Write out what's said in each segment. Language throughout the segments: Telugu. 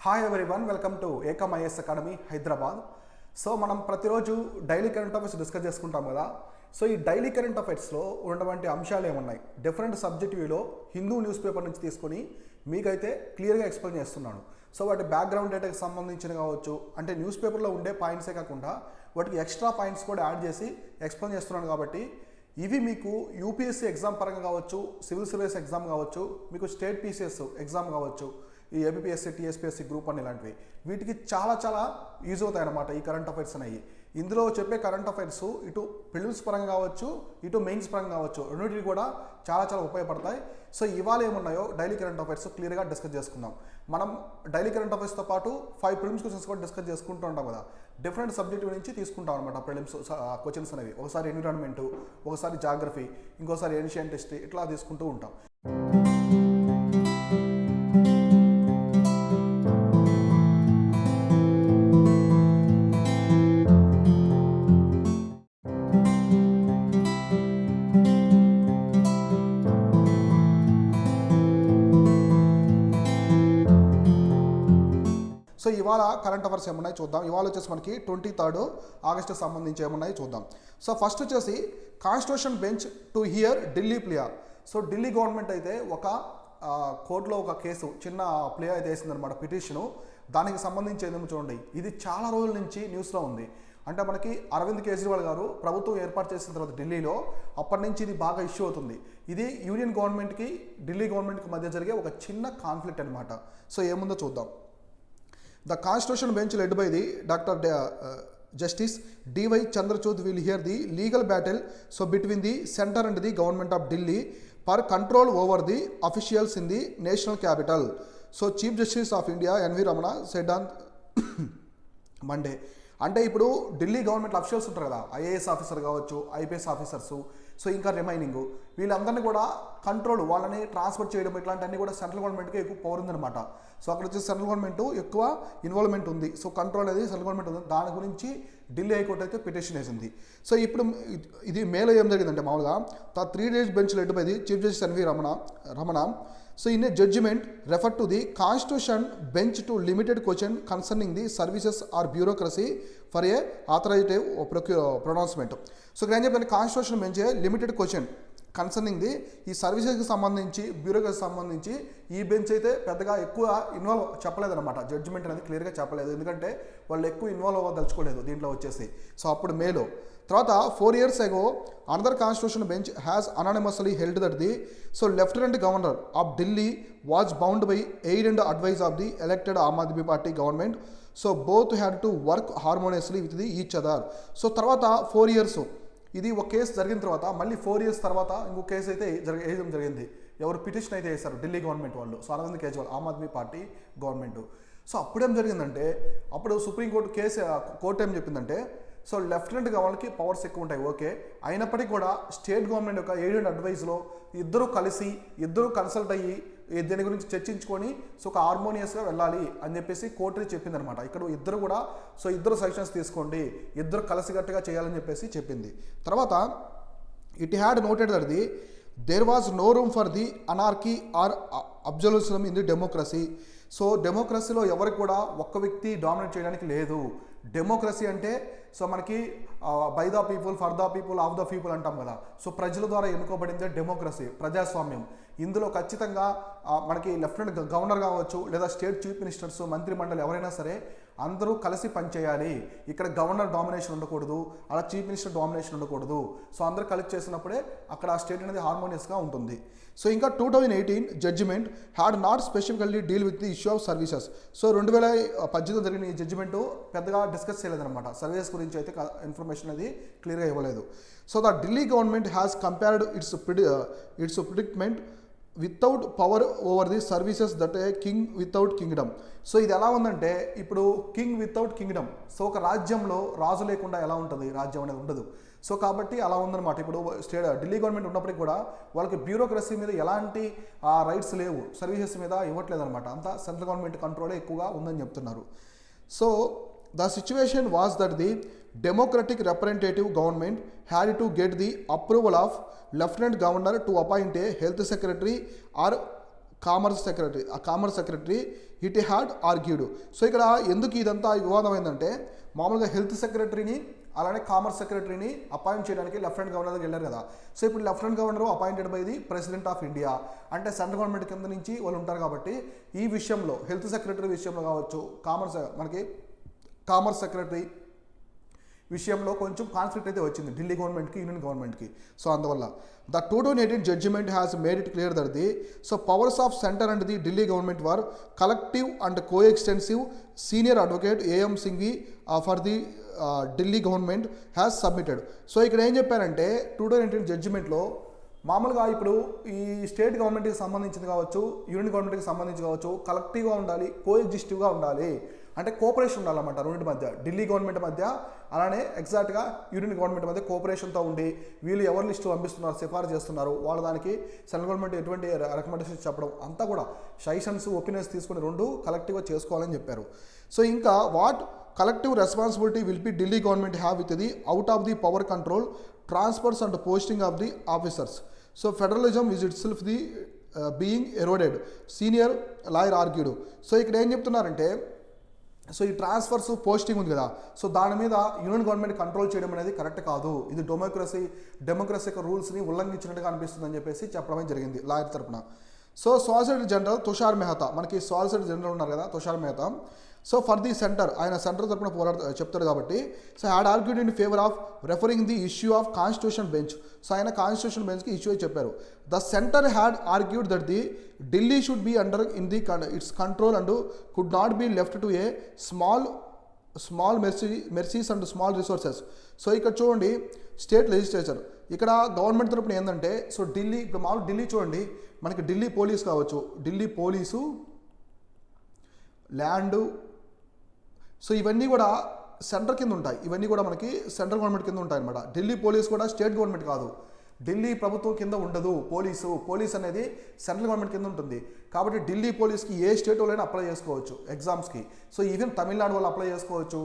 Hi everyone, welcome to Ekam IAS academy Hyderabad. So మనం ప్రతిరోజు డైలీ కరెంట్ అఫైర్స్ డిస్కస్ చేసుకుంటాం కదా. సో ఈ డైలీ కరెంట్ అఫైర్స్లో ఉన్నటువంటి అంశాలు ఏమున్నాయి, డిఫరెంట్ సబ్జెక్ట్ వ్యూలో హిందూ న్యూస్ పేపర్ నుంచి తీసుకొని మీకైతే క్లియర్గా ఎక్స్ప్లెయిన్ చేస్తున్నాను. సో వాటి బ్యాక్గ్రౌండ్ డేటాకి సంబంధించిన కావచ్చు, అంటే న్యూస్ పేపర్లో ఉండే పాయింట్సే కాకుండా వాటికి ఎక్స్ట్రా పాయింట్స్ కూడా యాడ్ చేసి ఎక్స్ప్లెయిన్ చేస్తున్నాను. కాబట్టి ఇవి మీకు యూపీఎస్సీ ఎగ్జామ్ పరంగా కావచ్చు, సివిల్ సర్వీస్ ఎగ్జామ్ కావచ్చు, మీకు స్టేట్ పీసీఎస్ ఎగ్జామ్ కావచ్చు, ఈ ఏబిపిఎస్సి, టీఎస్పీఎస్సి గ్రూప్ అని ఇలాంటివి వీటికి చాలా చాలా యూజ్ అవుతాయి అన్నమాట ఈ కరెంట్ అఫైర్స్ అనేవి. ఇందులో చెప్పే కరెంట్ అఫైర్స్ ఇటు ప్రిలిమ్స్ పరంగా కావచ్చు, ఇటు మెయిన్స్ పరంగా కావచ్చు, రెండింటికి కూడా చాలా చాలా ఉపయోగపడతాయి. సో ఇవాళ ఏమున్నాయో డైలీ కరెంట్ అఫైర్స్ క్లియర్గా డిస్కస్ చేసుకుందాం. మనం డైలీ కరెంట్ అఫైర్స్తో పాటు 5 ప్రిలిమ్స్ క్వశ్చన్స్ కూడా డిస్కస్ చేసుకుంటూ ఉంటాం కదా. డిఫరెంట్ సబ్జెక్ట్ నుంచి తీసుకుంటాం అనమాట ప్రిలిమ్స్ క్వశ్చన్స్ అనేవి. ఒకసారి ఎన్విరాన్మెంట్, ఒకసారి జాగ్రఫీ, ఇంకోసారి ఏన్షియన్ హిస్టరీ, ఇట్లా తీసుకుంటూ ఉంటాం. సో ఇవాళ కరెంట్ అఫైర్స్ ఏమున్నాయి చూద్దాం. ఇవాళ వచ్చేసి మనకి 23 ఆగస్టు సంబంధించి ఏమున్నాయి చూద్దాం. సో ఫస్ట్ వచ్చేసి constitution bench to hear Delhi plea. So Delhi government అయితే ఒక కోర్టులో ఒక కేసు చిన్న ప్లే అయితే వేసిందనమాట, పిటిషను. దానికి సంబంధించి ఏదేమో చూడండి, ఇది చాలా రోజుల నుంచి న్యూస్లో ఉంది. అంటే మనకి అరవింద్ కేజ్రీవాల్ గారు ప్రభుత్వం ఏర్పాటు చేసిన తర్వాత ఢిల్లీలో అప్పటి నుంచి ఇది బాగా ఇష్యూ అవుతుంది. ఇది యూనియన్ గవర్నమెంట్కి ఢిల్లీ గవర్నమెంట్కి మధ్య జరిగే ఒక చిన్న కాన్ఫ్లిక్ట్ అనమాట. సో ఏముందో చూద్దాం. The Constitution Bench led by the Dr. Justice D.Y. Chandrachud will hear the legal battle between the centre and the government of Delhi for control over the officials in the national capital. So Chief Justice of India N.V. Ramana said on Monday. అంటే ఇప్పుడు ఢిల్లీ గవర్నమెంట్ అఫీషియల్స్ ఉంటారు కదా, ఐఏఎస్ ఆఫీసర్ కావచ్చు, ఐపీఎస్ ఆఫీసర్సు, సో ఇంకా రిమైనింగ్ వీళ్ళందరినీ కూడా కంట్రోల్, వాళ్ళని ట్రాన్స్ఫర్ చేయడం, ఇట్లాంటివన్నీ కూడా సెంట్రల్ గవర్నమెంట్కి ఎక్కువ పవర్ ఉందన్నమాట. సో అక్కడ వచ్చేసి సెంట్రల్ గవర్నమెంట్ ఎక్కువ ఇన్వాల్వ్మెంట్ ఉంది. సో కంట్రోల్ అనేది సెంట్రల్ గవర్నమెంట్ ఉంది. దాని గురించి ఢిల్లీ హైకోర్టు అయితే పిటిషన్ వేసింది. సో ఇప్పుడు ఇది మేలో ఏం జరిగిందంటే, మామూలుగా 3 days bench led by the chief justice N V Ramana. So in a judgment referred to the Constitution bench to limited question concerning the services or bureaucracy for a authoritative pronouncement. So ఇక్కడ ఏం చెప్పండి, constitution bench limited question concerning the ఈ సర్వీసెస్కి సంబంధించి, బ్యూరోక్రసీ సంబంధించి ఈ బెంచ్ అయితే పెద్దగా ఎక్కువ ఇన్వాల్వ్ చెప్పలేదన్నమాట. జడ్జిమెంట్ అనేది క్లియర్గా చెప్పలేదు, ఎందుకంటే వాళ్ళు ఎక్కువ ఇన్వాల్వ్ అవ్వదలుచుకోలేదు దీంట్లో వచ్చేసి. సో అప్పుడు మేలో తర్వాత 4 years ago another constitutional bench has anonymously held that the lieutenant governor of Delhi was bound by aid and advice of the elected Aam Aadmi Party government. So both had to work harmoniously with each other. So తర్వాత 4 years ఇది ఒక కేసు జరిగిన తర్వాత మళ్ళీ 4 years తర్వాత ఇంకో కేసు అయితే వేయడం జరిగింది. ఎవరు పిటిషన్ అయితే వేశారు, ఢిల్లీ గవర్నమెంట్ వాళ్ళు. So Arvind Kejriwal, Aam Aadmi party government. So అప్పుడేం జరిగిందంటే, అప్పుడు సుప్రీంకోర్టు కోర్టు ఏం చెప్పిందంటే, సో లెఫ్టినెంట్ గవర్నర్కి పవర్స్ ఎక్కువ ఉంటాయి, ఓకే. అయినప్పటికీ కూడా స్టేట్ గవర్నమెంట్ యొక్క ఎయిడ్ అండ్ అడ్వైస్లో ఇద్దరు కలిసి, ఇద్దరు కన్సల్ట్ అయ్యి దీని గురించి చర్చించుకొని సో ఒక హార్మోనియస్గా వెళ్ళాలి అని చెప్పేసి కోర్టు చెప్పిందనమాట. ఇక్కడ ఇద్దరు కూడా ఇద్దరు సజెషన్స్ తీసుకోండి, ఇద్దరు కలిసికట్టుగా చేయాలని చెప్పేసి చెప్పింది. తర్వాత it had noted that there was no room for the anarchy or absolutism in the democracy. So డెమోక్రసీలో ఎవరికి కూడా ఒక్క వ్యక్తి డామినేట్ చేయడానికి లేదు. డెమోక్రసీ అంటే సో మనకి by the people, for the people, of the people అంటాం కదా. సో ప్రజల ద్వారా ఎన్నుకోబడిందే డెమోక్రసీ, ప్రజాస్వామ్యం. ఇందులో ఖచ్చితంగా మనకి లెఫ్టినెంట్ గవర్నర్ కావచ్చు, లేదా స్టేట్ చీఫ్ మినిస్టర్స్, మంత్రి మండలి ఎవరైనా సరే అందరూ కలిసి పనిచేయాలి. ఇక్కడ గవర్నర్ డామినేషన్ ఉండకూడదు, అలా చీఫ్ మినిస్టర్ డామినేషన్ ఉండకూడదు. సో అందరూ కలిసి చేసినప్పుడే అక్కడ ఆ స్టేట్ అనేది హార్మోనియస్గా ఉంటుంది. సో ఇంకా 2018 judgment had not specifically deal with the issue of services. So 2018 జరిగిన ఈ జడ్జిమెంట్ పెద్దగా డిస్కస్ చేయలేదన్నమాట. సర్వీసెస్ గురించి అయితే ఇన్ఫర్మేషన్ అది క్లియర్గా ఇవ్వలేదు. So the Delhi government has compared it's predicament without power over the services that a king without Kingdom. So ఇది ఎలా ఉందంటే, ఇప్పుడు కింగ్ వితౌట్ కింగ్డమ్. సో ఒక రాజ్యంలో రాజు లేకుండా ఎలా ఉంటుంది, రాజ్యం అనేది ఉండదు. సో కాబట్టి అలా ఉందన్నమాట. ఇప్పుడు ఢిల్లీ గవర్నమెంట్ ఉన్నప్పటికీ కూడా వాళ్ళకి బ్యూరోక్రసీ మీద ఎలాంటి రైట్స్ లేవు, సర్వీసెస్ మీద ఇవ్వట్లేదు అనమాట. అంతా సెంట్రల్ గవర్నమెంట్ కంట్రోలే ఎక్కువగా ఉందని చెప్తున్నారు. So the situation was that the democratic representative government had to get the approval of lieutenant governor to appoint a health secretary or commerce secretary it had argued. So ఇక్కడ ఎందుకు ఇదంతా వివాదం ఏంటంటే, మామూలుగా హెల్త్ సెక్రటరీని అలానే కామర్స్ సెక్రటరీని అపాయింట్ చేయడానికి లెఫ్టినెంట్ గవర్నర్ దగ్గర వెళ్ళారు కదా. సో ఇప్పుడు lieutenant governor appointed by the president of India, అంటే సెంట్రల్ గవర్నమెంట్ కింద నుంచి వాళ్ళు ఉంటారు కాబట్టి ఈ విషయంలో హెల్త్ సెక్రటరీ విషయంలో కావచ్చు, కామర్స్ సెక్రటరీ విషయంలో కొంచెం కాన్ఫ్లిక్ట్ అయితే వచ్చింది ఢిల్లీ గవర్నమెంట్కి, యూనియన్ గవర్నమెంట్కి. సో అందువల్ల the 2018 judgement has made it clear that the powers of centre and the Delhi government were collective and coextensive. Senior advocate AM Singhvi for the Delhi government has submitted. So ఇక్కడ ఏం చెప్పారంటే 2018 జడ్జిమెంట్లో మామూలుగా ఇప్పుడు ఈ స్టేట్ గవర్నమెంట్కి సంబంధించింది కావచ్చు, యూనియన్ గవర్నమెంట్కి సంబంధించి కావచ్చు, కలెక్టివ్గా ఉండాలి, కో ఎగ్జిస్టివ్గా ఉండాలి, అంటే కోఆపరేషన్ ఉండాలన్నమాట రెండింటి మధ్య, ఢిల్లీ గవర్నమెంట్ మధ్య అలానే ఎగ్జాక్ట్గా యూనియన్ గవర్నమెంట్ మధ్య కోఆపరేషన్తో ఉండి వీళ్ళు ఎవరు లిస్టు పంపిస్తున్నారు, సిఫారసు చేస్తున్నారు, వాళ్ళ దానికి సెంట్రల్ గవర్నమెంట్ ఎటువంటి రికమెండేషన్స్ చెప్పడం అంతా కూడా సజెషన్స్ ఒపీనియన్స్ తీసుకుని రెండు కలెక్టివ్గా చేసుకోవాలని చెప్పారు. సో ఇంకా what collective responsibility will be Delhi government have with the out of the power control transfers and posting of the officers. So federalism is it self the being eroded, senior lawyer argued. So ఇక్కడ ఏం చెప్తున్నారంటే, సో ఈ ట్రాన్స్ఫర్స్ పోస్టింగ్ ఉంది కదా, సో దాని మీద యూనియన్ గవర్నమెంట్ కంట్రోల్ చేయడం అనేది కరెక్ట్ కాదు, ఇది డెమోక్రసీ రూల్స్ని ఉల్లంఘించినట్టుగా అనిపిస్తుందని చెప్పేసి చెప్పడమే జరిగింది లాయర్ తరపున. So solicitor general Tushar Mehta, మనకి సాలిసిటర్ జనరల్ ఉన్నారు కదా Tushar Mehta, so for the centre, ఆయన సెంటర్ తరపున చెప్తాడు కాబట్టి, so had argued in favour of referring the issue of constitution bench. So ఆయన కాన్స్టిట్యూషన్ బెంచ్కి ఇష్యూ అని చెప్పారు. The centre had argued that the Delhi should be under in the it's control and could not be left to a small mercies and small resources. So ఇక్కడ చూడండి స్టేట్ లెజిస్లేచర్, ఇక్కడ గవర్నమెంట్ తరపున ఏంటంటే, సో ఢిల్లీ ఇప్పుడు మామూలు ఢిల్లీ చూడండి, మనకి ఢిల్లీ పోలీస్ కావచ్చు, ఢిల్లీ పోలీసు, ల్యాండ్, సో ఇవన్నీ కూడా సెంటర్ కింద ఉంటాయి, ఇవన్నీ కూడా మనకి సెంట్రల్ గవర్నమెంట్ కింద ఉంటాయి అనమాట. ఢిల్లీ పోలీస్ కూడా స్టేట్ గవర్నమెంట్ కాదు, ఢిల్లీ ప్రభుత్వం కింద ఉండదు. పోలీస్ అనేది సెంట్రల్ గవర్నమెంట్ కింద ఉంటుంది. కాబట్టి ఢిల్లీ పోలీస్కి ఏ స్టేట్ వాళ్ళైనా అప్లై చేసుకోవచ్చు ఎగ్జామ్స్కి. సో ఈవెన్ తమిళనాడు వాళ్ళు అప్లై చేసుకోవచ్చు,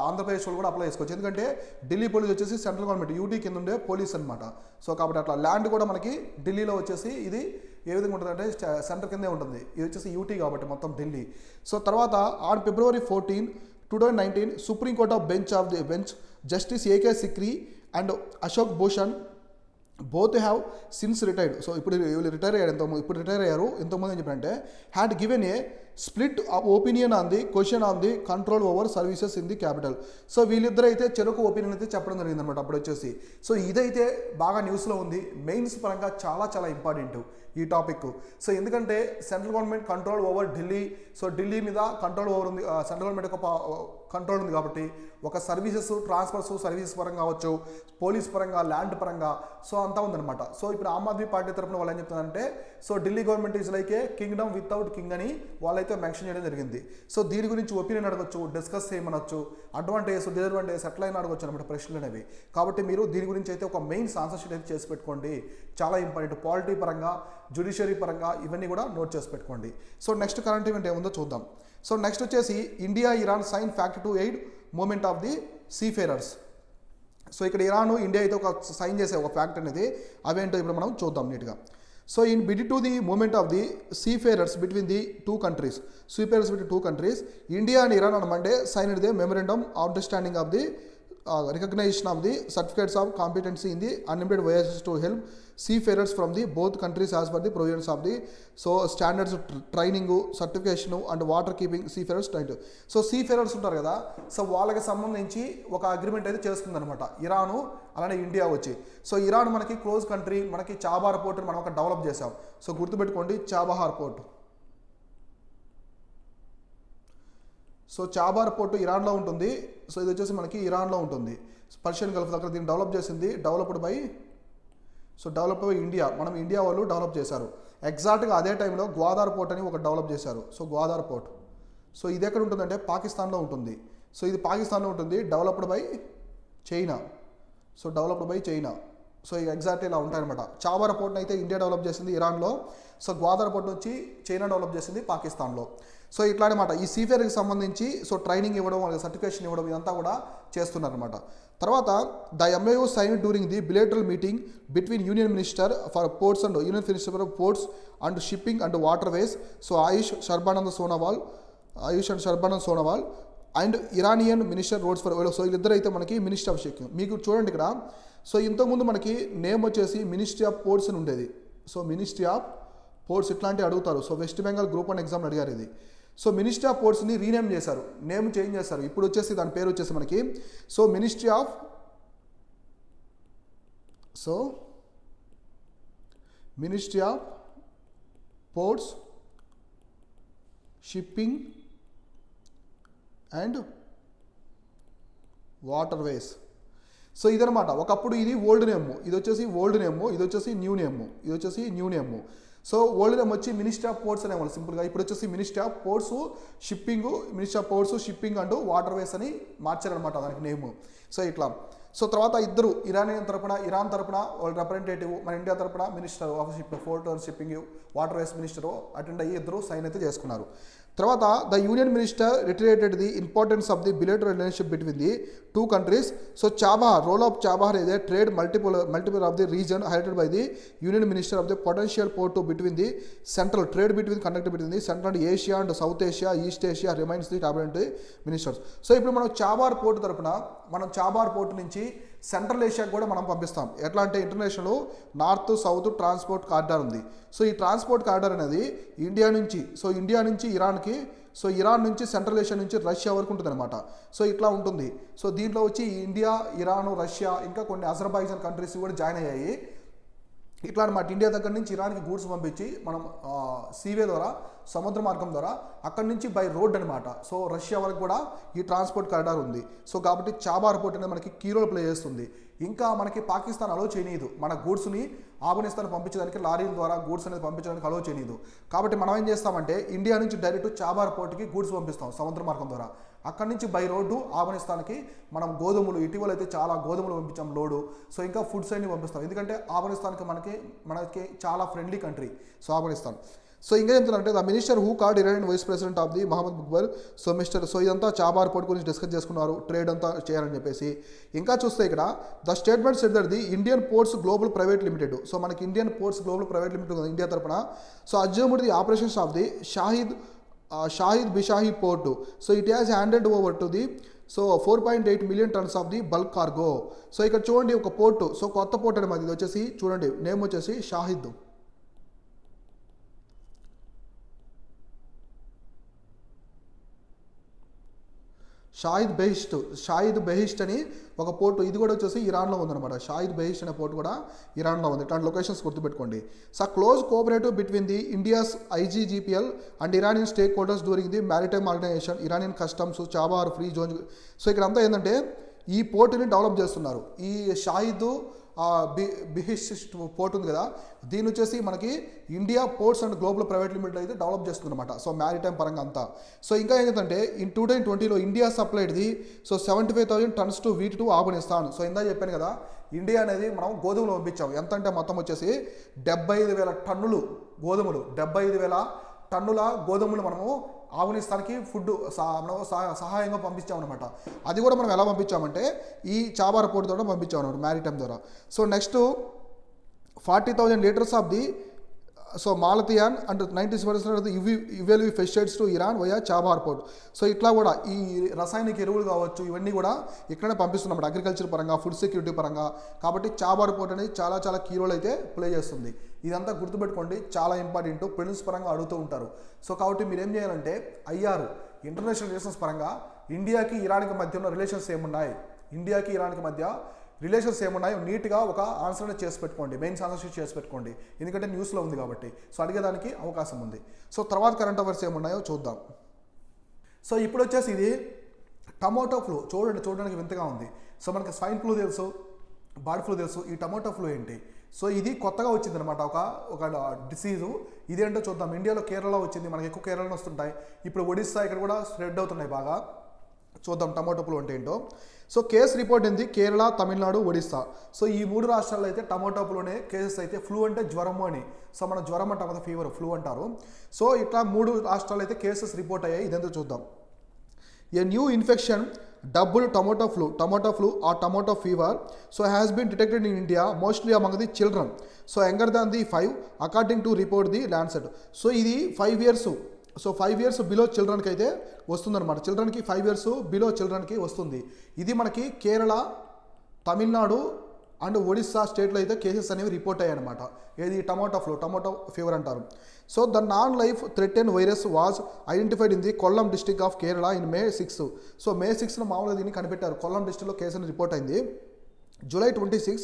ఆంధ్రప్రదేశ్ వాళ్ళు కూడా అప్లై చేసుకోవచ్చు, ఎందుకంటే ఢిల్లీ పోలీస్ వచ్చేసి సెంట్రల్ గవర్నమెంట్ యూటీ కింద ఉండే పోలీస్ అనమాట. సో కాబట్టి అట్లా ల్యాండ్ కూడా మనకి ఢిల్లీలో వచ్చేసి ఇది ఏ విధంగా ఉంటుందంటే సెంటర్ కిందే ఉంటుంది, ఇది వచ్చేసి యూటీ కాబట్టి మొత్తం ఢిల్లీ. సో తర్వాత on February 14, 2019 supreme court of bench justice AK Sikri and Ashok Bhushan both have since retired. So ఇప్పుడు వీళ్ళు రిటైర్ అయ్యారు. ఎంతోమంది ఏం చెప్పారంటే had given a split opinion on the question on the control over services in the capital. So వీళ్ళిద్దరు అయితే చెరకు ఒపీనియన్ అయితే చెప్పడం జరిగింది అనమాట అప్పుడు వచ్చేసి. సో ఇదైతే బాగా న్యూస్లో ఉంది, మెయిన్స్ పరంగా చాలా చాలా ఇంపార్టెంట్ ఈ టాపిక్. సో ఎందుకంటే central government control over Delhi, so Delhi మీద కంట్రోల్ ఓవర్ ఉంది, సెంట్రల్ గవర్నమెంట్ ఒక కంట్రోల్ ఉంది కాబట్టి ఒక ట్రాన్స్ఫర్స్ సర్వీసెస్ పరంగా కావచ్చు, పోలీస్ పరంగా, ల్యాండ్ పరంగా, సో అంతా ఉందన్నమాట. సో ఇప్పుడు ఆమ్ ఆద్మీ పార్టీ తరఫున వాళ్ళు ఏం చెప్తున్నారంటే, so Delhi government is like A Kingdom without king అని వాళ్ళైతే మెన్షన్ చేయడం జరిగింది. సో దీని గురించి ఒపీనియన్ అడగచ్చు, డిస్కస్ చేయమనొచ్చు, అడ్వాంటేజ్ డిసడ్వాంటేజ్ ఎట్లయినా అడగచ్చు అనమాట ప్రశ్నలు అనేవి. కాబట్టి మీరు దీని గురించి అయితే ఒక మెయిన్ ఆన్సర్ షీట్ అయితే చేసి పెట్టుకోండి, చాలా ఇంపార్టెంట్. పాలిటీ పరంగా, జ్యుడిషియరీ పరంగా ఇవన్నీ కూడా నోట్ చేసి పెట్టుకోండి. సో నెక్స్ట్ కరెంట్ ఈవెంట్ ఏముందో చూద్దాం. సో నెక్స్ట్ వచ్చేసి India Iran sign pact to aid moment of the seafarers. So ఇక్కడ ఇరాన్ ఇండియా అయితే ఒక సైన్ చేసే ఒక ఫ్యాక్ట్ అనేది, అవేంటో ఇప్పుడు మనం చూద్దాం నీట్గా. So in bid to the moment of the seafarers between the two countries, India and Iran on Monday signed the memorandum of understanding of the recognition of the certificates of competency in the unlimited voyages to help seafarers from the both countries as per the provisions of the standards training, certification and water keeping seafarers trained. So seafarers ఉంటారు కదా, సో వాళ్ళకి సంబంధించి ఒక అగ్రిమెంట్ అయితే చేసుకుందనమాట ఇరాను అలానే ఇండియా వచ్చి. సో ఇరాన్ మనకి క్లోజ్ కంట్రీ, మనకి చాబార్ పోర్ట్ మనం ఒక డెవలప్ చేసాం. సో గుర్తుపెట్టుకోండి చాబహార్ పోర్ట్. సో చాబార్ పోర్టు ఇరాన్లో ఉంటుంది. సో ఇది వచ్చేసి మనకి ఇరాన్లో ఉంటుంది, పర్షియన్ గల్ఫ్ దగ్గర. దీన్ని డెవలప్ చేసింది డెవలప్డ్ బై ఇండియా, మనం ఇండియా వాళ్ళు డెవలప్ చేశారు. ఎగ్జాక్ట్గా అదే టైంలో గ్వాదార్ పోర్ట్ అని ఒక డెవలప్ చేశారు. సో గ్వాదార్ పోర్ట్, సో ఇది ఎక్కడ ఉంటుందంటే పాకిస్తాన్లో ఉంటుంది. సో ఇది పాకిస్తాన్లో ఉంటుంది, డెవలప్డ్ బై చైనా. సో ఇక ఎగ్జాక్ట్లీ ఇలా ఉంటాయన్నమాట. చాబార్ పోర్ట్ని అయితే ఇండియా డెవలప్ చేసింది ఇరాన్లో. సో గ్వాదర్ పోర్ట్ వచ్చి చైనా డెవలప్ చేసింది పాకిస్తాన్లో. సో ఇట్లా అనమాట ఈ సీఫేర్కి సంబంధించి సో ట్రైనింగ్ ఇవ్వడం, వాళ్ళకి సర్టిఫికేషన్ ఇవ్వడం ఇదంతా కూడా చేస్తున్నారనమాట. తర్వాత the MoU sign during the bilateral meeting between union minister for ports and union minister for ports and shipping and waterways so Ayush and Sarbananda Sonowal and Iranian minister roads for oil. సో వీళ్ళిద్దరు అయితే మనకి మినిస్ట్రీ ఆఫ్ షిప్పింగ్. మీకు చూడండి ఇక్కడ సో ఇంతకుముందు మనకి నేమ్ వచ్చేసి మినిస్ట్రీ ఆఫ్ పోర్ట్స్ అని ఉండేది. సో మినిస్ట్రీ ఆఫ్ పోర్ట్స్ ఇట్లాంటివి అడుగుతారు. So west Bengal group 1 exam అడిగారు ఇది. సో మినిస్ట్రీ ఆఫ్ పోర్ట్స్ని రీనేమ్ చేశారు, నేమ్ చేంజ్ చేశారు. ఇప్పుడు వచ్చేసి దాని పేరు వచ్చేసి మనకి so ministry of ports, shipping and waterways. So ఇదనమాట. ఒకప్పుడు ఇది ఓల్డ్ నేమ్, ఇది వచ్చేసి ఓల్డ్ నేమ్, ఇది వచ్చేసి new name. So old name వచ్చి మినిస్ట్రీ ఆఫ్ పోర్ట్స్ అనేవాళ్ళు సింపుల్గా. ఇప్పుడు వచ్చేసి ministry of ports shipping and water ways అని మార్చారనమాట దానికి నేమ్. సో ఇట్లా. సో తర్వాత ఇద్దరు ఇరాన్ తరపున వాళ్ళ రిప్రజెంటేటివ్, మన ఇండియా తరపున minister of port and shipping waterways minister attend అయ్యి ఇద్దరు సైన్ అయితే చేసుకున్నారు. తర్వాత the union minister reiterated the importance of the bilateral relationship between the two countries. So role of Chabahar is a trade multiple of the region highlighted by the union minister of the potential port to between the central trade conducted between the central and Asia and South Asia, East Asia remains the cabinet ministers. So ఇప్పుడు మనం చాబార్ పోర్ట్ తరపున మనం చాబార్ పోర్ట్ నుంచి సెంట్రల్ ఏషియాకి కూడా మనం పంపిస్తాం. ఎట్లా అంటే international north south transport corridor ఉంది. సో ఈ ట్రాన్స్పోర్ట్ కారిడార్ అనేది ఇండియా నుంచి ఇరాన్కి, సో ఇరాన్ నుంచి సెంట్రల్ ఏషియా నుంచి రష్యా వరకు ఉంటుంది అనమాట. సో ఇట్లా ఉంటుంది. సో దీంట్లో వచ్చి ఇండియా, ఇరాన్, రష్యా ఇంకా కొన్ని అజర్బైజాన్ కంట్రీస్ కూడా జాయిన్ అయ్యాయి. ఇట్లా అనమాట. ఇండియా దగ్గర నుంచి ఇరాన్కి గూడ్స్ పంపించి మనం సీవే ద్వారా, సముద్ర మార్గం ద్వారా, అక్కడి నుంచి బై రోడ్ అనమాట. సో రష్యా వరకు కూడా ఈ ట్రాన్స్పోర్ట్ కారిడార్ ఉంది. సో కాబట్టి చాబార్ పోర్ట్ అనేది మనకి కీ రోల్ ప్లే చేస్తుంది. ఇంకా మనకి పాకిస్తాన్ అలో చేయనీదు మన గూడ్స్ని ఆఫ్ఘనిస్తాన్ పంపించడానికి, లారీల ద్వారా గూడ్స్ అనేది పంపించడానికి అలో చేయనీదు. కాబట్టి మనం ఏం చేస్తామంటే ఇండియా నుంచి డైరెక్ట్ చాబార్ పోర్ట్కి గూడ్స్ పంపిస్తాం సముద్ర మార్గం ద్వారా. అక్కడి నుంచి బై రోడ్డు ఆఫ్ఘనిస్తాన్కి మనం గోధుమలు, ఇటీవల అయితే చాలా గోధుమలు పంపించాం లోడు. సో ఇంకా ఫుడ్స్ అన్ని పంపిస్తాం, ఎందుకంటే ఆఫ్ఘనిస్తాన్కి మనకి చాలా friendly country so Afghanistan. So ఇంకా చెప్తున్నారంటే the minister who called Iranian vice president of the Mohammad బుక్బర్ సో ఇదంతా చాబార్ పోర్ట్ గురించి డిస్కస్ చేసుకున్నారు, ట్రేడ్ అంతా చేయాలని చెప్పేసి. ఇంకా చూస్తే ఇక్కడ the statement said that the Indian ports global private limited. So మనకి Indian ports global private limited ఉంది ఇండియా తరపున. So assumed the operations of the Shahid Beheshti port. So it has handed over to the 4.8 million tons of the bulk cargo. So ఇక్కడ చూడండి ఒక పోర్టు, సో కొత్త పోర్ట్ అనమాట. ఇది వచ్చేసి చూడండి నేమ్ వచ్చేసి షాహిద్ బెహిష్ట్ అని ఒక పోర్టు, ఇది కూడా వచ్చేసి ఇరాన్లో ఉందన్నమాట. షాహిద్ బెహిష్ట్ అనే పోర్టు కూడా ఇరాన్లో ఉంది. ఇట్లాంటి లొకేషన్స్ గుర్తుపెట్టుకోండి. So close cooperative between the India's IGGPL and Iranian stake holders during the maritime organisation, Iranian customs, Chabahar free zone. So ఇక్కడంతా ఏంటంటే ఈ పోర్టుని డెవలప్ చేస్తున్నారు. ఈ షాహిద్ బిహిస్ట్ పోర్ట్ ఉంది కదా, దీని వచ్చేసి మనకి India ports and global private limited అయితే డెవలప్ చేస్తుంది అనమాట. సో మ్యారిటైమ్ పరంగా అంతా. సో ఇంకా ఏంటంటే ఇన్ 2020లో India supplied the 75,000 tons to wheat to Afghanistan. So ఇందా చెప్పాను కదా, ఇండియా అనేది మనం గోధుమలు పంపించాం. ఎంత అంటే మొత్తం వచ్చేసి 75,000 టన్నులు గోధుమలు, 75,000 టన్నుల గోధుమలు మనము ఆఫ్ఘనిస్తాన్కి ఫుడ్ సహాయంగా పంపించామన్నమాట. అది కూడా మనం ఎలా పంపించామంటే ఈ చాబార్ పోర్ట్ ద్వారా పంపించామన్నమాట, మ్యారిటైమ్ ద్వారా. So next 40,000 liters of the malathion and 90% ఇవేల్వి pesticides to Iran via Chabahar port. So ఇట్లా కూడా ఈ రసాయనిక ఎరువులు కావచ్చు ఇవన్నీ కూడా ఇక్కడనే పంపిస్తున్నాం అగ్రికల్చర్ పరంగా, ఫుడ్ సెక్యూరిటీ పరంగా. కాబట్టి చాబార్ పోర్ట్ అనేది చాలా కీ రోల్ అయితే ప్లే చేస్తుంది. ఇదంతా గుర్తుపెట్టుకోండి, చాలా ఇంపార్టెంట్, ప్రిలిమ్స్ పరంగా అడుగుతూ ఉంటారు. సో కాబట్టి మీరు ఏం చేయాలంటే ఇంటర్నేషనల్ రిలేషన్స్ పరంగా ఇండియాకి ఇరాన్కి మధ్య ఉన్న రిలేషన్స్ ఏమున్నాయో నీట్గా ఒక ఆన్సర్ చేసి పెట్టుకోండి, మెయిన్స్ ఆన్సర్ చేసి పెట్టుకోండి, ఎందుకంటే న్యూస్లో ఉంది కాబట్టి. సో అడిగేదానికి అవకాశం ఉంది. సో తర్వాత కరెంట్ అఫైర్స్ ఏమున్నాయో చూద్దాం. సో ఇప్పుడు వచ్చేసి ఇది టమోటో ఫ్లూ. చూడడానికి వింతగా ఉంది. సో మనకి స్వైన్ ఫ్లూ తెలుసు, బర్డ్ ఫ్లూ తెలుసు, ఈ టమోటో ఫ్లూ ఏంటి? సో ఇది కొత్తగా వచ్చింది అనమాట, ఒక డిసీజు. ఇదేంటో చూద్దాం. ఇండియాలో కేరళలో వచ్చింది, మనకి ఎక్కువ కేరళలో వస్తుంటాయి. ఇప్పుడు ఒడిస్సా ఇక్కడ కూడా స్ప్రెడ్ అవుతున్నాయి బాగా. చూద్దాం టమాటో ఫ్లూ అంటే ఏంటో. సో కేసు రిపోర్ట్ ఏంది కేరళ, తమిళనాడు, ఒడిస్సా. సో ఈ 3 రాష్ట్రాల్లో అయితే టమాటో ఫ్లూనే కేసెస్ అయితే, ఫ్లూ అంటే జ్వరము అని, సో మనం జ్వరం అంటాం కదా, ఫీవర్, ఫ్లూ అంటారు. సో ఇట్లా 3 రాష్ట్రాలు అయితే కేసెస్ రిపోర్ట్ అయ్యాయి. ఇదంతా చూద్దాం. A new infection dubbed tomato flu or tomato fever so has been detected in India mostly among the children so younger than the 5 according to report the Lancet. So ఇది 5 ఇయర్స్, సో 5 ఇయర్స్ బిలో చిల్డ్రన్కి అయితే వస్తుందన్నమాట. చిల్డ్రన్కి 5 ఇయర్స్ బిలో చిల్డ్రన్కి వస్తుంది. ఇది మనకి కేరళ, తమిళనాడు అండ్ ఒడిస్సా స్టేట్లో అయితే కేసెస్ అనేవి రిపోర్ట్ అయ్యాయి అనమాట. ఏది టొమాటో ఫీవర్ అంటారు. So the non life threaten virus was identified in the Kollam district of Kerala in May 6. So May 6 మామూలుగా దీన్ని కనిపెట్టారు. కొల్లం డిస్ట్రిక్ట్లో కేసు అని రిపోర్ట్ అయింది. July 26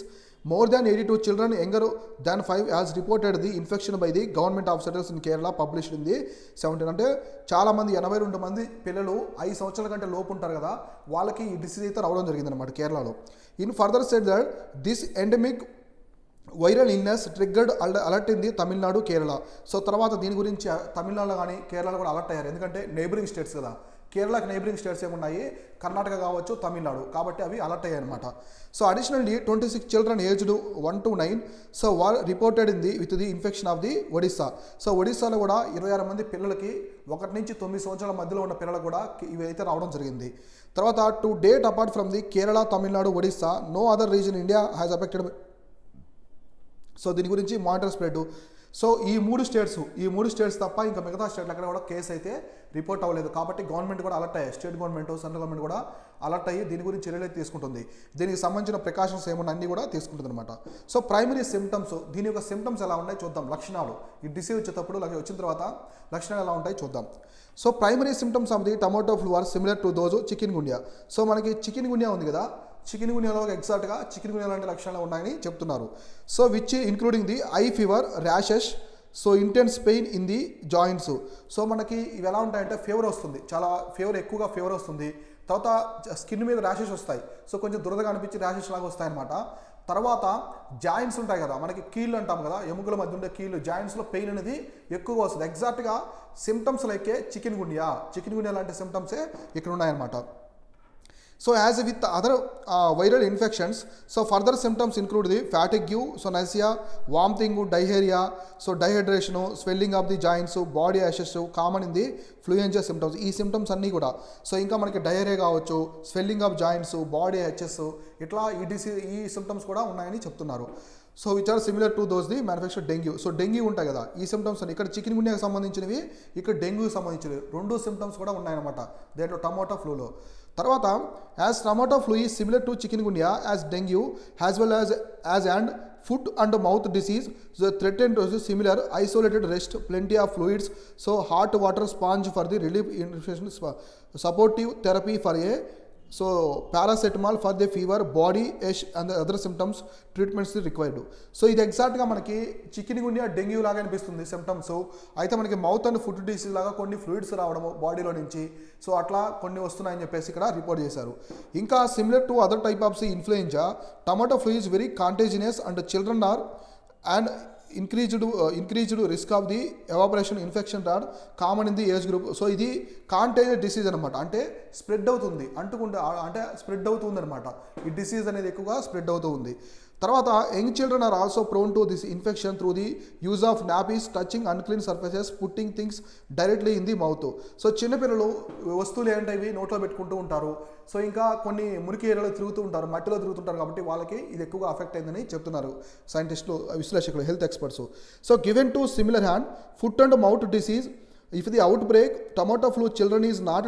more than 82 children younger than 5 has reported the infection by the government hospitals in Kerala published in the 17. అంటే చాలామంది 82 మంది పిల్లలు 5 సంవత్సరాల కంటే లోపు ఉంటారు కదా, వాళ్ళకి ఈ డిసీజ్ అయితే రావడం జరిగిందనమాట కేరళలో. In further said that this endemic viral illness triggered alert in the Tamil Nadu, Kerala. So తర్వాత దీని గురించి తమిళనాడులో కానీ కేరళలో కూడా అలర్ట్ అయ్యారు. ఎందుకంటే నైబరింగ్ స్టేట్స్ కదా, కేరళకి నైబరింగ్ స్టేట్స్ ఏమున్నాయి, కర్ణాటక కావచ్చు, తమిళనాడు, కాబట్టి అవి అలర్ట్ అయ్యాయి అనమాట. So additionally 26 children aged 1 to 9 so were reported in the with the infection of the Odisha. So ఒడిస్సాలో కూడా 26 మంది పిల్లలకి 1 నుంచి 9 సంవత్సరాల మధ్యలో ఉన్న పిల్లలకు కూడా ఇవి అయితే రావడం జరిగింది. తర్వాత to date apart from the Kerala, Tamil Nadu, Odisha no other region India has affected. So దీని గురించి మానిటర్ స్ప్రెడ్. సో ఈ మూడు స్టేట్స్ తప్ప ఇంకా మిగతా స్టేట్లు అక్కడ కూడా కేసు అయితే రిపోర్ట్ అవ్వలేదు. కాబట్టి గవర్నమెంట్ కూడా అలర్ట్ అయ్యాయి, స్టేట్ గవర్నమెంట్, సెంట్రల్ గవర్నమెంట్ కూడా అలర్ట్ అయ్యి దీని గురించి చర్యలు అయితే తీసుకుంటుంది. దీనికి సంబంధించిన ప్రికాషన్స్ ఏమన్నా అన్నీ కూడా తీసుకుంటుంది అనమాట. సో ప్రైమరీ సిమ్టమ్స్, దీని యొక్క సిమ్టమ్స్ ఎలా ఉన్నాయి చూద్దాం. లక్షణాలు, ఈ డిసీజ్ వచ్చేటప్పుడు వచ్చిన తర్వాత లక్షణాలు ఎలా ఉంటాయి చూద్దాం. So primary symptoms of the tomato flu are similar to those chikungunya. So మనకి చికెన్ గున్యా ఉంది కదా, చికెన్ గున్యాలో ఎగ్జాక్ట్గా చికెన్ గున్యా లాంటి లక్షణాలు ఉన్నాయని చెప్తున్నారు. So which including the I fever, rashes, so intense pain in the joints. So మనకి ఇవి ఎలా ఉంటాయంటే ఫీవర్ వస్తుంది, చాలా ఎక్కువగా ఫీవర్ వస్తుంది. తర్వాత స్కిన్ మీద ర్యాషెస్ వస్తాయి, సో కొంచెం దురదగా అనిపించి ర్యాషెస్ లాగా వస్తాయన్నమాట. తర్వాత జాయింట్స్ ఉంటాయి కదా, మనకి కీళ్ళు అంటాం కదా, ఎముకల మధ్య ఉండే కీళ్ళు, జాయింట్స్లో పెయిన్ అనేది ఎక్కువగా వస్తుంది. ఎగ్జాక్ట్గా సిమ్టమ్స్ లైకే చికెన్ గున్యా లాంటి సిమ్టమ్సే ఇక్కడ ఉన్నాయన్నమాట. So as with other viral infections, so further symptoms include the fatigue, so nausea, vomiting, diarrhea, so dehydration, swelling of the joints, body ashes, common in the fluenza symptoms. ఈ సిమ్టమ్స్ అన్నీ కూడా, సో ఇంకా మనకి డయేరియా కావచ్చు, swelling of joints, body aches, ఇట్లా ఈ సిమ్టమ్స్ కూడా ఉన్నాయని చెప్తున్నారు. So which are similar to those the manufacture dengue. So dengue ఉంటాయి కదా, ఈ సిమ్టమ్స్ ఇక్కడ చికెన్ గున్యాకి సంబంధించినవి, ఇక్కడ డెంగ్యూకి సంబంధించినవి 2 సిమ్టమ్స్ కూడా ఉన్నాయన్నమాట దేంట్లో టొమాటో ఫ్లూలో. తర్వాత as tomato flu is similar to chikungunya as dengue as well as and foot and mouth disease so threaten similar isolated rest plenty of fluids so hot water sponge for the relief infection supportive therapy for a so paracetamol for the fever body ache and other symptoms treatments required. So ఇది ఎగ్జాక్ట్గా మనకి చికెన్ గున్యా డెంగ్యూ లాగా అనిపిస్తుంది సిమ్టమ్స్. అయితే మనకి మౌత్ అండ్ ఫుడ్ డిసీజ్ లాగా కొన్ని ఫ్లూయిడ్స్ రావడము బాడీలో నుంచి, సో అట్లా కొన్ని వస్తున్నాయని చెప్పేసి ఇక్కడ రిపోర్ట్ చేశారు. ఇంకా similar to other type of influenza tomato flu is very contagious and children are and increased risk of the evaporation infection are common in the age group. So ఇది కాంటేజియస్ డిసీజ్ అనమాట, అంటే స్ప్రెడ్ అవుతుంది, అంటే స్ప్రెడ్ అవుతుంది అనమాట. ఈ డిసీజ్ అనేది ఎక్కువగా స్ప్రెడ్ అవుతూ ఉంది. తర్వాత young children are also prone to this infection through the use of nappies, touching unclean surfaces, putting things directly in the mouth. So చిన్నపిల్లలు వస్తువులు ఏంటవి నోట్లో పెట్టుకుంటూ ఉంటారు, సో ఇంకా కొన్ని మురికి ఏరియాలో తిరుగుతూ ఉంటారు, మట్టిలో తిరుగుతుంటారు, కాబట్టి వాళ్ళకి ఇది ఎక్కువగా అఫెక్ట్ అయిందని చెప్తున్నారు సైంటిస్టులు, విశ్లేషకులు, health experts. So given to similar hand foot and mouth disease if the outbreak tomato flu children is not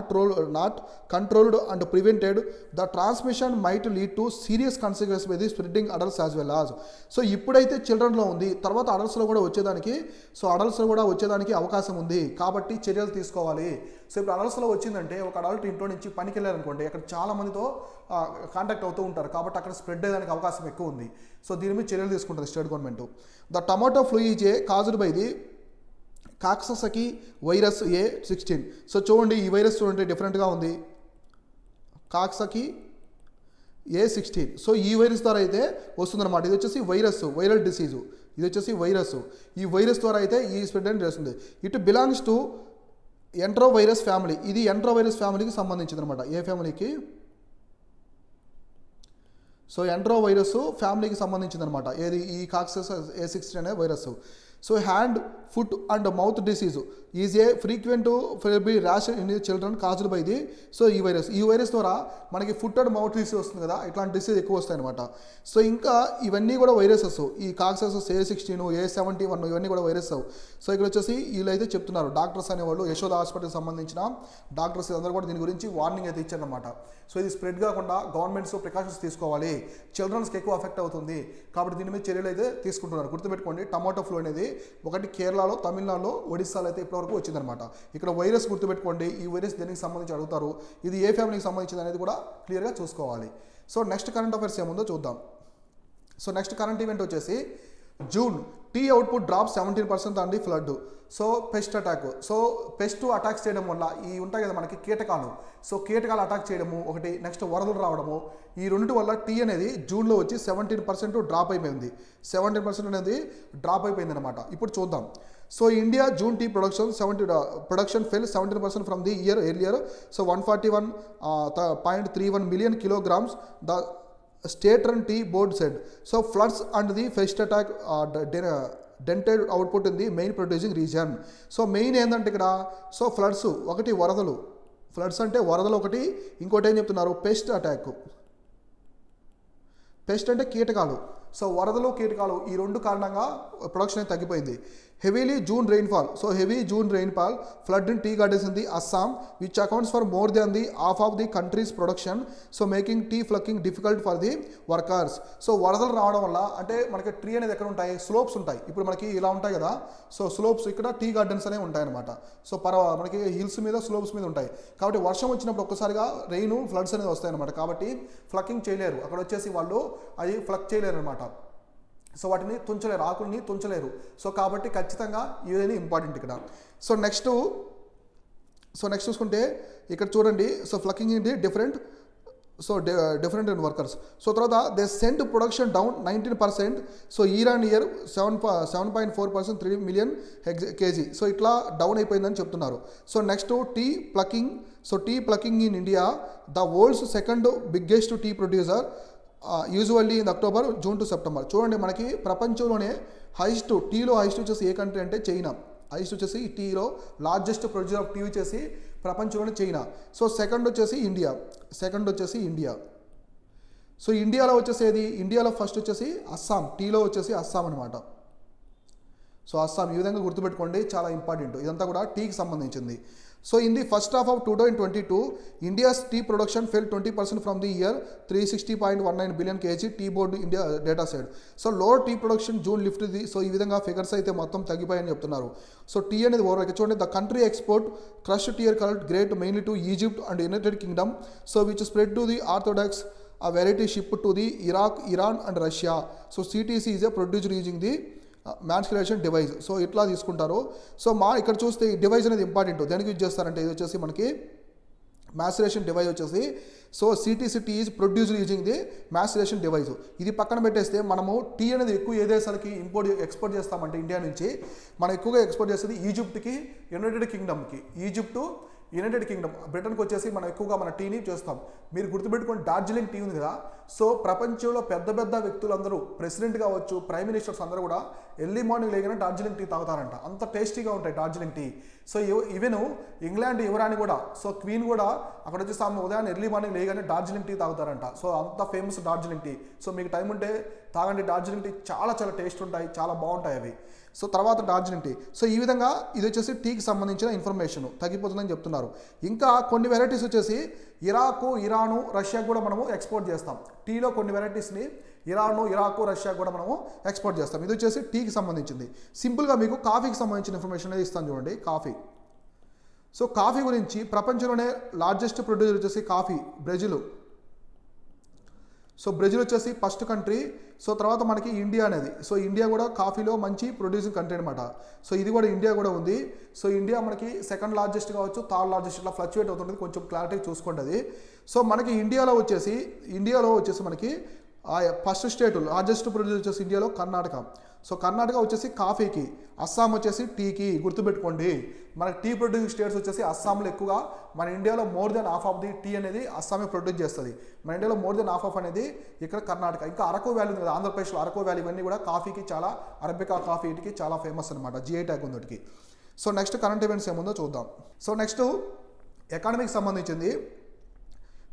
controlled and prevented, the transmission might lead to serious consequences by the spreading adults as well as. So ఇప్పుడైతే చిల్డ్రన్లో ఉంది, తర్వాత అడల్ట్స్లో కూడా వచ్చేదానికి అవకాశం ఉంది, కాబట్టి చర్యలు తీసుకోవాలి. సో ఇప్పుడు అడల్ట్స్లో వచ్చిందంటే ఒక అడల్ట్ ఇంట్లో నుంచి పనికి వెళ్ళారనుకోండి, అక్కడ చాలా మందితో కాంటాక్ట్ అవుతూ ఉంటారు, కాబట్టి అక్కడ స్ప్రెడ్ అయ్యేదానికి అవకాశం ఎక్కువ ఉంది. సో దీని మీద చర్యలు తీసుకుంటుంది state government. The tomato flu is caused by the coxsackie virus A16. So చూడండి ఈ వైరస్ చూడండి డిఫరెంట్గా ఉంది, కాక్సకి A16. సో ఈ వైరస్ ద్వారా అయితే వస్తుందన్నమాట. ఇది వచ్చేసి వైరల్ డిసీజు, ఇది వచ్చేసి వైరస్. ఈ వైరస్ ద్వారా అయితే ఈ స్ప్రెడ్ అని చేస్తుంది. ఇట్ బిలాంగ్స్ టు ఎంట్రోవైరస్ ఫ్యామిలీ, ఇది ఎంట్రోవైరస్ ఫ్యామిలీకి సంబంధించింది అనమాట. ఏ ఫ్యామిలీకి? సో ఎంట్రోవైరస్ ఫ్యామిలీకి సంబంధించింది అనమాట. ఏది? ఈ కాక్సెస్ A16 అనే virus. So hand, foot and mouth disease is a frequent be rash in children caused by the. So ఈ వైరస్ ద్వారా మనకి ఫుట్ అండ్ మౌత్ డిసీజ్ వస్తుంది కదా, ఇట్లాంటి డిసీజ్ ఎక్కువ వస్తాయి అనమాట. సో ఇంకా ఇవన్నీ కూడా వైరసెస్, ఈ కాక్సెస్ A16, A71 ఇవన్నీ కూడా వైరస్. సో ఇక్కడ వచ్చేసి వీళ్ళైతే చెప్తున్నారు డాక్టర్స్ అనేవాళ్ళు, యశోద హాస్పిటల్కి సంబంధించిన డాక్టర్స్ అందరూ కూడా దీని గురించి వార్నింగ్ అయితే ఇచ్చారనమాట. సో ఇది స్ప్రెడ్ కాకుండా గవర్నమెంట్స్ ప్రికాషన్స్ తీసుకోవాలి, చిల్డ్రన్స్కి ఎక్కువ అఫెక్ట్ అవుతుంది కాబట్టి దీని మీద చర్యలు అయితే తీసుకుంటున్నారు. గుర్తుపెట్టుకోండి, టమాటో ఫ్లూ అనేది ఒకటి కేరళలో, తమిళనాడులో, ఒడిస్సాలో అయితే ఇప్పటివరకు వచ్చిందనమాట. ఇక్కడ వైరస్ గుర్తుపెట్టుకోండి, ఈ వైరస్ దేనికి సంబంధించి అడుగుతారు, ఇది ఏ ఫ్యామిలీకి సంబంధించింది అనేది కూడా క్లియర్గా చూసుకోవాలి. సో నెక్స్ట్ కరెంట్ అఫైర్స్ ఏముందో చూద్దాం. సో నెక్స్ట్ కరెంట్ ఈవెంట్ వచ్చేసి జూన్ టీ అవుట్పుట్ డ్రాప్ 17% అండి flood. So pest attack, so pest attacks చేయడం వల్ల ఈ ఉంటాయి కదా మనకి కీటకాలు, సో కీటకాలు అటాక్ చేయడము ఒకటి, నెక్స్ట్ వరదలు రావడము, ఈ రెండింటి వల్ల టీ అనేది జూన్లో వచ్చి 17% డ్రాప్ అయిపోయింది. 17% అనేది డ్రాప్ అయిపోయింది అనమాట. ఇప్పుడు చూద్దాం. So India June tea production fell 17% from the year earlier. So 141.31 million kilograms. The State Run Tea Board said. So floods and the pest attack dented output in the main producing region. So main ఏంటంటే ఇక్కడ సో ఫ్లడ్స్ ఒకటి, వరదలు, ఫ్లడ్స్ అంటే వరదలు ఒకటి, ఇంకోటి ఏం చెప్తున్నారు పెస్ట్ అటాక్. పెస్ట్ అంటే కీటకాలు. సో వరదలు, కీటకాలు ఈ రెండు కారణంగా ప్రొడక్షన్ అయితే తగ్గిపోయింది. Heavily June rainfall, so heavy June rainfall flood in tea gardens in the Assam which accounts for more than the half of the country's production. So making tea plucking difficult for the workers. So వరదలు రావడం వల్ల అంటే మనకి ట్రీ అనేది ఎక్కడ ఉంటాయి, స్లోప్స్ ఉంటాయి. ఇప్పుడు మనకి ఇలా ఉంటాయి కదా, సో స్లోప్స్ ఇక్కడ టీ గార్డెన్స్ అనేవి ఉంటాయి అనమాట. సో మనకి హిల్స్ మీద, స్లోప్స్ మీద ఉంటాయి కాబట్టి వర్షం వచ్చినప్పుడు ఒక్కసారిగా రెయిన్, ఫ్లడ్స్ అనేది వస్తాయి అనమాట. కాబట్టి ఫ్లకింగ్ చేయలేరు, అక్కడ వచ్చేసి వాళ్ళు అది ఫ్లక్ చేయలేరు అనమాట. సో వాటిని తుంచలేరు, ఆకుల్ని తుంచలేరు. సో కాబట్టి ఖచ్చితంగా ఇదేది ఇంపార్టెంట్ ఇక్కడ. సో నెక్స్ట్ చూసుకుంటే ఇక్కడ చూడండి. సో ఫ్లకింగ్ ఇది different, so different in workers. So తర్వాత they sent production down 19%. So year and year 7.4%, 3 million kg. So ఇట్లా డౌన్ అయిపోయిందని చెప్తున్నారు. So next tea plucking. So tea plucking in India the world's second biggest tea producer usually in October, June to September. చూడండి మనకి ప్రపంచంలోనే టీలో హైయెస్ట్ వచ్చేసి ఏ కంట్రీ అంటే చైనా. హైయెస్ట్ వచ్చేసి టీలో లార్జెస్ట్ ప్రొడ్యూసర్ ఆఫ్ టీ వచ్చేసి ప్రపంచంలోనే చైనా. సో సెకండ్ వచ్చేసి ఇండియా. సో ఇండియాలో వచ్చేసేది, ఇండియాలో ఫస్ట్ వచ్చేసి అస్సాం, టీలో వచ్చేసి అస్సాం అనమాట. సో అస్సాం ఈ విధంగా గుర్తుపెట్టుకోండి, చాలా ఇంపార్టెంట్. ఇదంతా కూడా టీకి సంబంధించింది. So in the first half of 2022 India's tea production fell 20% from the year 360.19 billion kg. Tea board India data said. So lower tea production June lift the. So ఈ విధంగా ఫిగర్స్ అయితే మొత్తం తగ్గిపోయాయని చెప్తున్నారు. సో టీ అనేది ఓవర్ చూడండి. The country export crush tear curled grade mainly to Egypt and United Kingdom. So which spread to the orthodox a variety shipped to the Iraq, Iran and Russia. So CTC is a producer using the మ్యాన్స్క్యులేషన్ డివైస్. సో ఇట్లా తీసుకుంటారు. సో ఇక్కడ చూస్తే ఈ డివైస్ అనేది ఇంపార్టెంట్. దేనికి యూజ్ చేస్తారంటే ఇది వచ్చేసి మనకి మ్యాన్స్క్యులేషన్ డివైస్ వచ్చేసి. So CTC is produced using the మ్యాన్స్క్యులేషన్ డివైస్. ఇది పక్కన పెట్టేస్తే మనము టీ అనేది ఎక్కువ ఏ దేశాలకి ఎక్స్పోర్ట్ చేస్తామంటే ఇండియా నుంచి మనం ఎక్కువగా ఎక్స్పోర్ట్ చేసేది ఈజిప్ట్కి, యునైటెడ్ కింగ్డమ్కి. యునైటెడ్ కింగ్డమ్, బ్రిటన్కి వచ్చేసి మనం ఎక్కువగా మన టీని చేస్తాం. మీరు గుర్తుపెట్టుకోండి, డార్జిలింగ్ టీ ఉంది కదా. సో ప్రపంచంలో పెద్ద పెద్ద వ్యక్తులందరూ, ప్రెసిడెంట్ కావచ్చు, ప్రైమ్ మినిస్టర్స్ అందరూ కూడా ఎర్లీ మార్నింగ్ లేగానే డార్జిలింగ్ టీ తాగుతారంట. అంత టేస్టీగా ఉంటాయి Darjeeling tea. So even England యువరాణి కూడా, సో క్వీన్ కూడా అక్కడ వచ్చేసి ఆమె ఉదయాన్నే ఎర్లీ మార్నింగ్ లేగానే డార్జిలింగ్ టీ తాగుతారంట. సో అంత ఫేమస్ డార్జిలింగ్ టీ. సో మీకు టైం ఉంటే తాగండి డార్జిలింగ్ టీ, చాలా చాలా టేస్ట్ ఉంటాయి, చాలా బాగుంటాయి అవి. సో తర్వాత డార్జిలింగ్ టీ. సో ఈ విధంగా ఇది వచ్చేసి టీకి సంబంధించిన ఇన్ఫర్మేషన్ తగ్గిపోతుందని చెప్తున్నారు. ఇంకా కొన్ని వెరైటీస్ వచ్చేసి ఇరాకు, ఇరాను, రష్యా కూడా మనము ఎక్స్పోర్ట్ చేస్తాం. టీలో కొన్ని వెరైటీస్ని ఇరాకు, రష్యా కూడా మనము ఎక్స్పోర్ట్ చేస్తాం. ఇది వచ్చేసి టీకి సంబంధించింది. సింపుల్గా మీకు కాఫీకి సంబంధించిన ఇన్ఫర్మేషన్ అనేది ఇస్తాను చూడండి. కాఫీ. సో కాఫీ గురించి ప్రపంచంలోనే లార్జెస్ట్ ప్రొడ్యూసర్ వచ్చేసి కాఫీ బ్రెజిల్. సో బ్రెజిల్ వచ్చేసి ఫస్ట్ కంట్రీ. సో తర్వాత మనకి ఇండియా అనేది. సో ఇండియా కూడా కాఫీలో మంచి ప్రొడ్యూసింగ్ కంట్రీ అనమాట. సో ఇది కూడా ఇండియా కూడా ఉంది. సో ఇండియా మనకి సెకండ్ లార్జెస్ట్ కావచ్చు, థర్డ్ లార్జెస్ట్, ఇట్లా ఫ్లక్చువేట్ అవుతుంది. కొంచెం క్లారిటీ చూసుకోండి అది. సో మనకి ఇండియాలో వచ్చేసి మనకి ఫస్ట్ స్టేట్ లార్జెస్ట్ ప్రొడ్యూసర్ వచ్చేసి ఇండియాలో కర్ణాటక. సో కర్ణాటక వచ్చేసి కాఫీకి, అస్సాం వచ్చేసి టీకి. గుర్తుపెట్టుకోండి, మనకి టీ ప్రొడ్యూసింగ్ స్టేట్స్ వచ్చేసి అస్సాంలో ఎక్కువగా, మన ఇండియాలో more than half of the tea అనేది అస్సామే ప్రొడ్యూస్ చేస్తుంది. మన ఇండియాలో మోర్ దెన్ హాఫ్ ఆఫ్ అనేది ఇక్కడ కర్ణాటక. ఇంకా అరకు వ్యాలీ ఉంది కదా ఆంధ్రప్రదేశ్లో, అరకు వ్యాలీ ఇవన్నీ కూడా కాఫీకి చాలా, అరబికా కాఫీ వీటికి చాలా ఫేమస్ అనమాట, జిఐ ట్యాగ్ ఉంది వాటికి. సో నెక్స్ట్ కరెంట్ ఈవెంట్స్ ఏముందో చూద్దాం. సో నెక్స్ట్ ఎకానమీకి సంబంధించింది.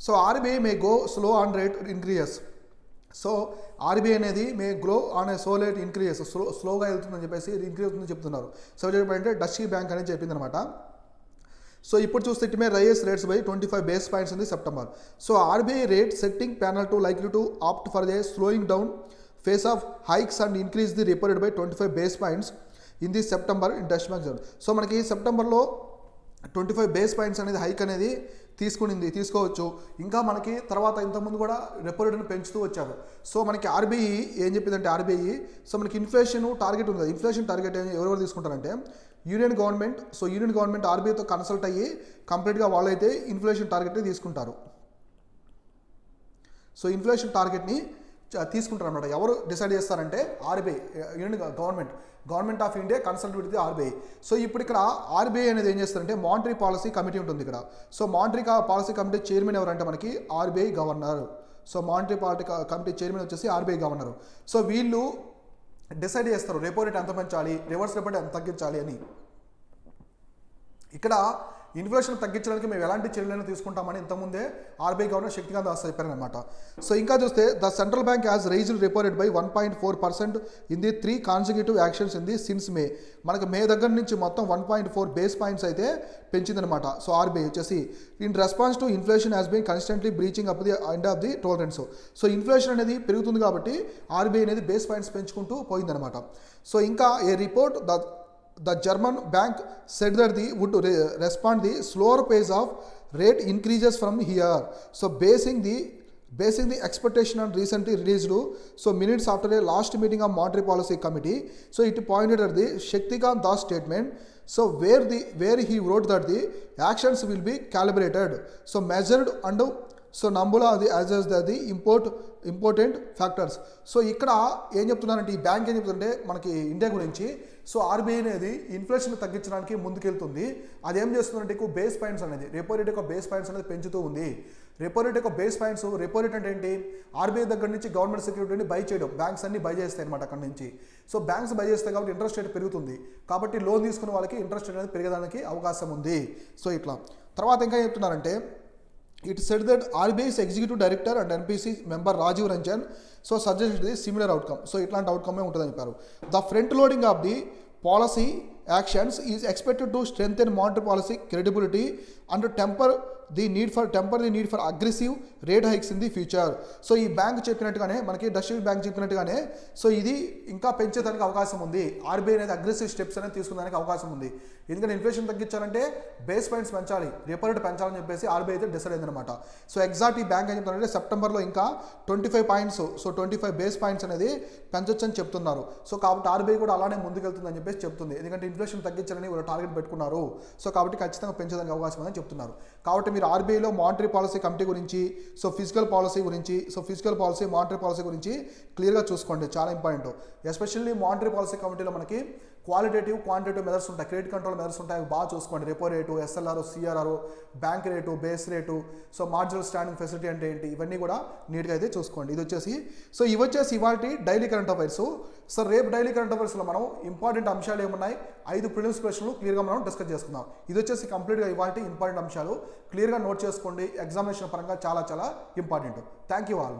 So RBI may go slow on rate increases. So RBI అనేది may glow on a so rate increases, స్లోగా వెళ్తుందని చెప్పేసి ఇంక్రీజ్ అవుతుందని చెప్తున్నారు. సో అంటే డచ్ బ్యాంక్ అనేది చెప్పింది అనమాట. సో ఇప్పుడు చూస్తే it may raise rates by 25 base points in the September. So RBI rate setting panel to likely to opt for a slowing down pace of hikes and increase the repo rate by 25 base points in the September in Deutsche Bank. So మనకి సెప్టెంబర్లో 25 బేస్ పాయింట్స్ అనేది హైక్ అనేది తీసుకోవచ్చు. ఇంకా మనకి తర్వాత ఇంతకుముందు కూడా రెపో రేట్ను పెంచుతూ వచ్చారు. సో మనకి ఆర్బీఐ ఏం చెప్పిందంటే ఆర్బీఐ, సో మనకి ఇన్ఫ్లేషన్ టార్గెట్ ఉంది కదా, ఇన్ఫ్లేషన్ టార్గెట్ ఎవరెవరు తీసుకుంటారంటే union government. So union government ఆర్బీఐతో కన్సల్ట్ అయ్యి కంప్లీట్గా వాళ్ళైతే ఇన్ఫ్లేషన్ టార్గెట్ని తీసుకుంటారు. సో ఇన్ఫ్లేషన్ టార్గెట్ని తీసుకుంటారు అనమాట. ఎవరు డిసైడ్ చేస్తారంటే RBI, union government of India consult with the RBI. So ఇప్పుడు ఇక్కడ ఆర్బీఐ అనేది ఏం చేస్తారంటే మానిటరీ పాలసీ కమిటీ ఉంటుంది ఇక్కడ. So monetary policy committee chairman ఎవరంటే మనకి RBI governor. So monetary committee chairman వచ్చేసి ఆర్బీఐ గవర్నర్. సో వీళ్ళు డిసైడ్ చేస్తారు రెపో రేట్ ఎంత పెంచాలి, రివర్స్ రెపో రేట్ ఎంత తగ్గించాలి అని. ఇక్కడ ఇన్ఫ్లేషన్ తగ్గించడానికి మేము ఎలాంటి చర్యలను తీసుకుంటామని ఇంతకుముందే ఆర్బీఐ గవర్నర్ శక్తికాంత్ దాస్ చెప్పారనమాట. సో ఇంకా చూస్తే the central bank has raised repo rate by 1.4% in the 3 consecutive actions in the since May. మనకు మే దగ్గర నుంచి మొత్తం 1.4 బేస్ పాయింట్స్ అయితే పెంచిందనమాట. సో ఆర్బీఐ వచ్చేసి in response to inflation has been constantly breaching up the end of the tolerance. So inflation అనేది పెరుగుతుంది కాబట్టి ఆర్బీఐ అనేది బేస్ పాయింట్స్ పెంచుకుంటూ పోయిందనమాట. సో ఇంకా ఏ report the German bank said that they would respond the slower pace of rate increases from here. So basing the expectation on recently released minutes after a last meeting of monetary policy committee. So it pointed at the Shaktikant Das statement. So where he wrote that the actions will be calibrated, so measured and so నంబులా అది as the important factors. So ఇక్కడ ఏం చెప్తున్నారంటే ఈ బ్యాంక్ ఏం చెప్తుందంటే మనకి ఇండియా గురించి, సో ఆర్బీఐ అనేది ఇన్ఫ్లేషన్ తగ్గించడానికి ముందుకెళ్తుంది. అది ఏం చేస్తుందంటే ఎక్కువ బేస్ పాయింట్స్ అనేది, రెపో రేట్ యొక్క బేస్ పాయింట్స్ అనేది పెంచుతూ ఉంది. రెపో రేట్ యొక్క బేస్ పాయింట్స్, రెపో రేట్ అంటే ఏంటి, ఆర్బీఐ దగ్గర నుంచి గవర్నమెంట్ సెక్యూరిటీని బై చేయడం, బ్యాంక్స్ అన్ని బై చేస్తాయి అనమాట అక్కడ నుంచి. సో బ్యాంక్స్ బై చేస్తాయి కాబట్టి ఇంట్రెస్ట్ రేట్ పెరుగుతుంది. కాబట్టి లోన్ తీసుకున్న వాళ్ళకి ఇంట్రెస్ట్ రేట్ అనేది పెరగడానికి అవకాశం ఉంది. సో ఇట్లా తర్వాత ఇంకా చెప్తున్నారంటే it said that RBI's executive director and NPC member Rajiv Ranjan so suggested a similar outcome. So ఇట్లాంటి అవుట్కమే ఉంటుందని చెప్పారు. The front loading of the policy actions is expected to strengthen monetary policy credibility and temper the need for aggressive rate hikes in the future. So ఈ బ్యాంక్ చెప్పినట్టుగానే మనకి డచ్ బ్యాంక్ చెప్పినట్టుగానే సో ఇది ఇంకా పెంచేదానికి అవకాశం ఉంది. ఆర్బీఐ అనేది అగ్రెసివ్ స్టెప్స్ అనేది తీసుకునేదానికి అవకాశం ఉంది. ఎందుకంటే ఇన్ఫ్లేషన్ తగ్గించాలంటే బేస్ పాయింట్స్ పెంచాలి, రెపో రేట్ పెంచాలని చెప్పేసి ఆర్బీఐ అయితే డిసైడ్ అయిందనమాట. సో ఎగ్జాక్ట్ ఈ బ్యాంక్ ఏం చెప్తారంటే సెప్టెంబర్లో ఇంకా 25 పాయింట్స్, సో 25 బేస్ పాయింట్స్ అనేది పెంచొచ్చు అని చెప్తున్నారు. సో కాబట్టి ఆర్బీఐ కూడా అలానే ముందుకెళ్తుందని చెప్పేసి చెప్తుంది. ఎందుకంటే ఇన్ఫ్లేషన్ తగ్గించాలని వాళ్ళు టార్గెట్ పెట్టుకున్నారు. సో కాబట్టి ఖచ్చితంగా పెంచేదానికి అవకాశం ఉందని చెప్తున్నారు. కాబట్టి మీరు ఆర్బీఐలో మానిటరీ పాలసీ కమిటీ గురించి, సో ఫిజికల్ పాలసీ గురించి, so physical policy monetary policy గురించి క్లియర్గా చూసుకోండి, చాలా ఇంపార్టెంట్. ఎస్పెషల్లీ మానిటరీ పాలసీ కమిటీలో మనకి క్వాలిటేటివ్ క్వాంటిటేటివ్ మెజర్స్ ఉంటాయి, క్రెడిట్ కంట్రోల్ మెజర్స్ ఉంటాయి, అవి బాగా చూసుకోండి. Repo rate, SLR, CRR, bank rate, base rate, so marginal standing facility అంటే ఏంటి, ఇవన్నీ కూడా నీట్గా అయితే చూసుకోండి. ఇది వచ్చేసి సో ఇవి వచ్చేసి ఇవాళ డైలీ కరెంట్ అఫైర్స్. సో రేపు డైలీ కరెంట్ అఫైర్స్లో మనం ఇంపార్టెంట్ అంశాలు ఏమున్నాయి, 5 ప్రిలిమ్స్ ప్రశ్నలు క్లియర్గా మనం డిస్కస్ చేసుకుందాం. ఇది వచ్చేసి కంప్లీట్గా ఇవాళ ఇంపార్టెంట్ అంశాలు క్లియర్గా నోట్ చేసుకోండి, ఎగ్జామినేషన్ పరంగా చాలా చాలా ఇంపార్టెంట్. Thank you all.